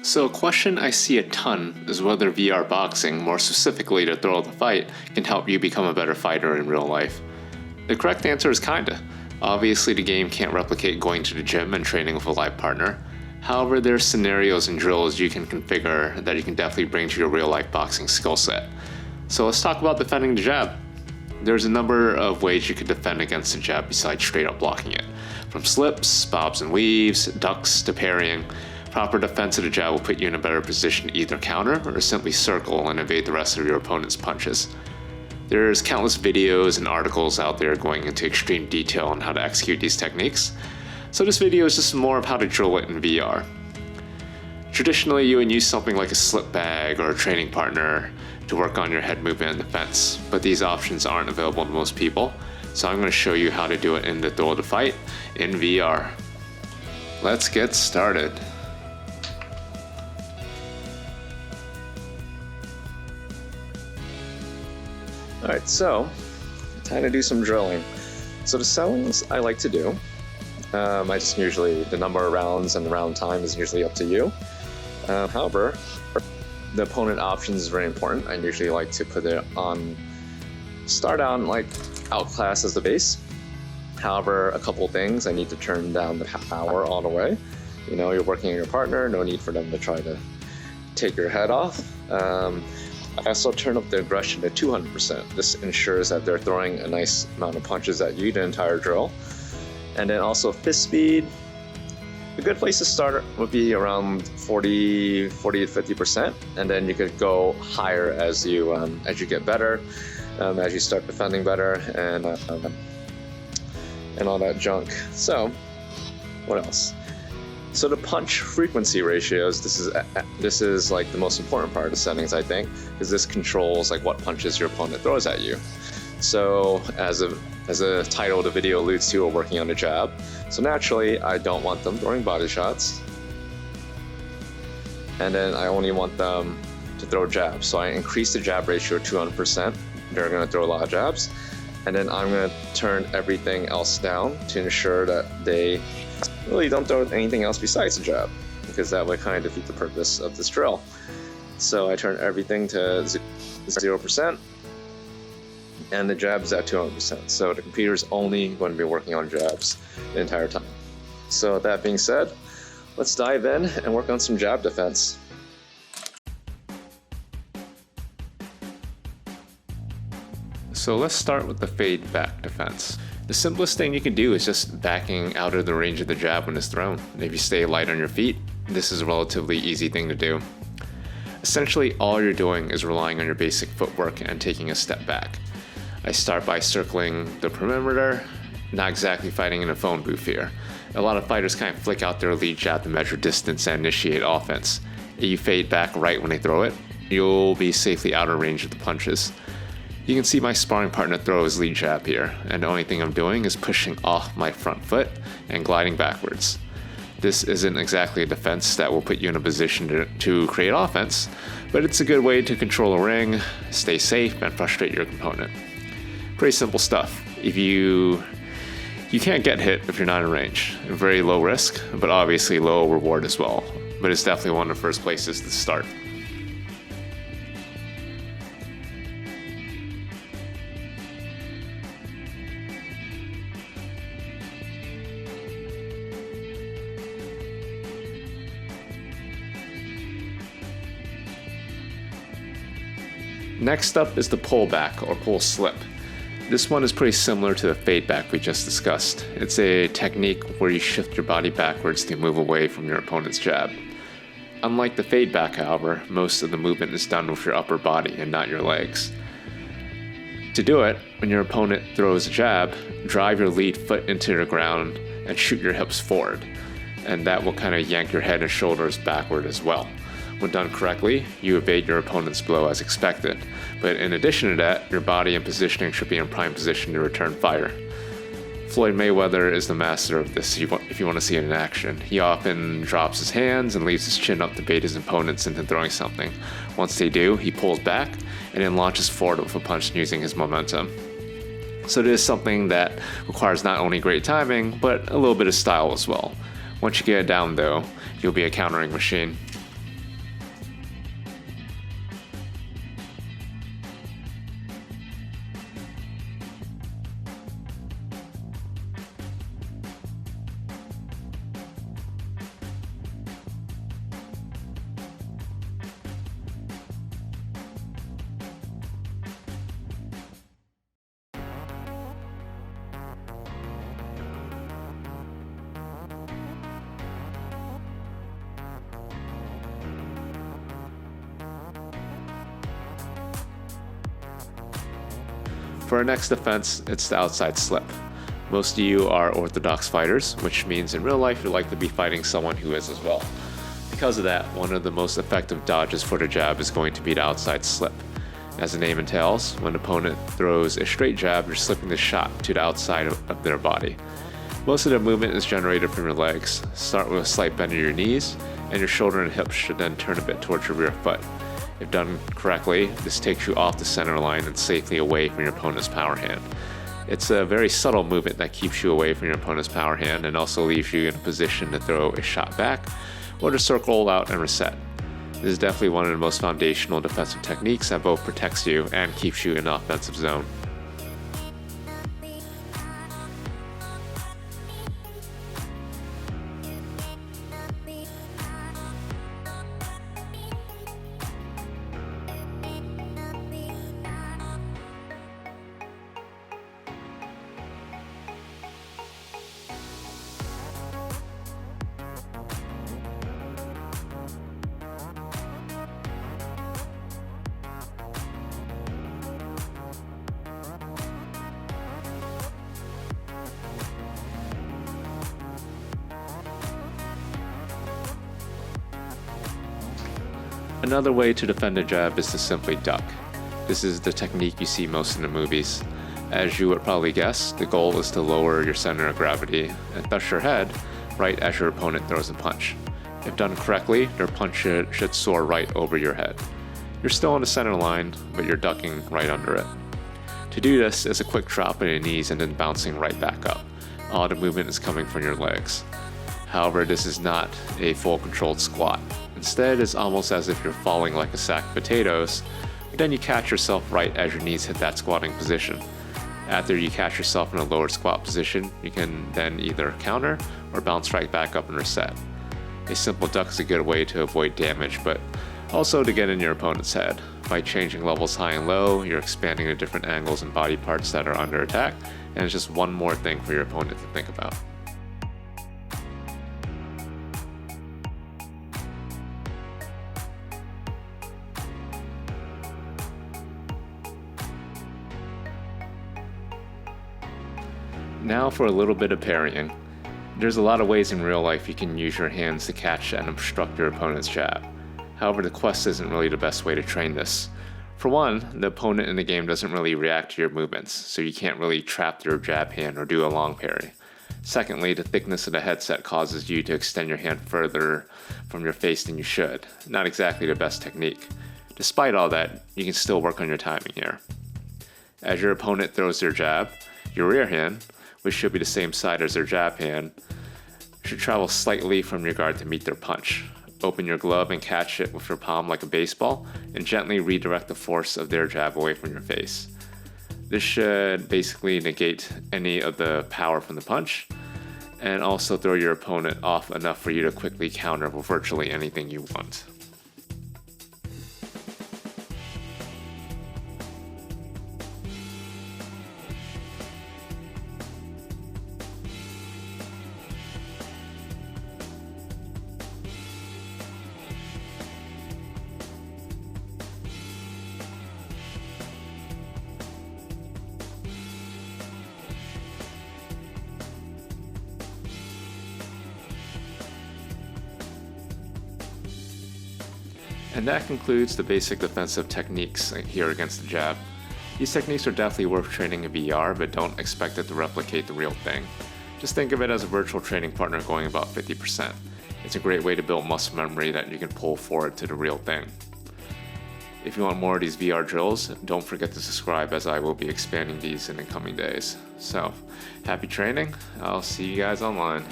So a question I see a ton is whether VR boxing, more specifically to thrill of the fight, can help you become a better fighter in real life. The correct answer is kinda. Obviously the game can't replicate going to the gym and training with a live partner. However, there's scenarios and drills you can configure that you can definitely bring to your real life boxing skill set. So let's talk about defending the jab. There's a number of ways you could defend against the jab besides straight up blocking it. From slips, bobs and weaves, ducks to parrying. Proper defense of the jab will put you in a better position to either counter or simply circle and evade the rest of your opponent's punches. There's countless videos and articles out there going into extreme detail on how to execute these techniques, so this video is just more of how to drill it in VR. Traditionally, you would use something like a slip bag or a training partner to work on your head movement and defense, but these options aren't available to most people, so I'm going to show you how to do it in the thrill of the fight in VR. Let's get started. Alright, so time to do some drilling. So the settings I like to do, I just usually, the number of rounds and the round time is usually up to you. However, the opponent options is very important. I usually like to put it on, start out like outclass as the base. However, a couple things, I need to turn down the power all the way. You know, you're working on your partner, no need for them to try to take your head off. I also turn up the aggression to 200%. This ensures that they're throwing a nice amount of punches at you the entire drill. And then also fist speed. A good place to start would be around 40 to 50%, and then you could go higher as you get better, as you start defending better, and all that junk. So, what else? So the punch frequency ratios, this is like the most important part of the settings, I think, because this controls like what punches your opponent throws at you. So as a title of the video alludes to, we're working on the jab. So naturally, I don't want them throwing body shots, and then I only want them to throw jabs. So I increase the jab ratio to 200%. They're going to throw a lot of jabs, and then I'm going to turn everything else down to ensure that they really don't throw anything else besides the jab, because that would kind of defeat the purpose of this drill. So I turn everything to 0%, and the jab is at 200%. So the computer is only going to be working on jabs the entire time. So with that being said, let's dive in and work on some jab defense. So let's start with the fade back defense. The simplest thing you can do is just backing out of the range of the jab when it's thrown. If you stay light on your feet, this is a relatively easy thing to do. Essentially, all you're doing is relying on your basic footwork and taking a step back. I start by circling the perimeter, not exactly fighting in a phone booth here. A lot of fighters kind of flick out their lead jab to measure distance and initiate offense. If you fade back right when they throw it, you'll be safely out of range of the punches. You can see my sparring partner throw his lead jab here, and the only thing I'm doing is pushing off my front foot and gliding backwards. This isn't exactly a defense that will put you in a position to create offense, but it's a good way to control a ring, stay safe, and frustrate your opponent. Pretty simple stuff. You can't get hit if you're not in range. Very low risk, but obviously low reward as well. But it's definitely one of the first places to start. Next up is the pull back or pull slip. This one is pretty similar to the fade back we just discussed. It's a technique where you shift your body backwards to move away from your opponent's jab. Unlike the fade back, however, most of the movement is done with your upper body and not your legs. To do it, when your opponent throws a jab, drive your lead foot into the ground and shoot your hips forward, and that will kind of yank your head and shoulders backward as well. When done correctly, you evade your opponent's blow as expected, but in addition to that, your body and positioning should be in prime position to return fire. Floyd Mayweather is the master of this if you want to see it in action. He often drops his hands and leaves his chin up to bait his opponents into throwing something. Once they do, he pulls back and then launches forward with a punch using his momentum. So it is something that requires not only great timing, but a little bit of style as well. Once you get it down though, you'll be a countering machine. For our next defense, it's the outside slip. Most of you are orthodox fighters, which means in real life you're likely to be fighting someone who is as well. Because of that, one of the most effective dodges for the jab is going to be the outside slip. As the name entails, when an opponent throws a straight jab, you're slipping the shot to the outside of their body. Most of the movement is generated from your legs. Start with a slight bend of your knees, and your shoulder and hips should then turn a bit towards your rear foot. If done correctly, this takes you off the center line and safely away from your opponent's power hand. It's a very subtle movement that keeps you away from your opponent's power hand and also leaves you in a position to throw a shot back or to circle out and reset. This is definitely one of the most foundational defensive techniques that both protects you and keeps you in the offensive zone. Another way to defend a jab is to simply duck. This is the technique you see most in the movies. As you would probably guess, the goal is to lower your center of gravity and touch your head right as your opponent throws a punch. If done correctly, their punch should soar right over your head. You're still on the center line, but you're ducking right under it. To do this is a quick drop in your knees and then bouncing right back up. All the movement is coming from your legs. However, this is not a full controlled squat. Instead, it's almost as if you're falling like a sack of potatoes, but then you catch yourself right as your knees hit that squatting position. After you catch yourself in a lower squat position, you can then either counter or bounce right back up and reset. A simple duck is a good way to avoid damage, but also to get in your opponent's head. By changing levels high and low, you're expanding to different angles and body parts that are under attack, and it's just one more thing for your opponent to think about. Now for a little bit of parrying. There's a lot of ways in real life you can use your hands to catch and obstruct your opponent's jab. However, the quest isn't really the best way to train this. For one, the opponent in the game doesn't really react to your movements, so you can't really trap their jab hand or do a long parry. Secondly, the thickness of the headset causes you to extend your hand further from your face than you should. Not exactly the best technique. Despite all that, you can still work on your timing here. As your opponent throws their jab, your rear hand, which should be the same side as their jab hand, should travel slightly from your guard to meet their punch. Open your glove and catch it with your palm like a baseball, and gently redirect the force of their jab away from your face. This should basically negate any of the power from the punch, and also throw your opponent off enough for you to quickly counter with virtually anything you want. And that concludes the basic defensive techniques here against the jab. These techniques are definitely worth training in VR, but don't expect it to replicate the real thing. Just think of it as a virtual training partner going about 50%. It's a great way to build muscle memory that you can pull forward to the real thing. If you want more of these VR drills, don't forget to subscribe, as I will be expanding these in the coming days. So, happy training. I'll see you guys online.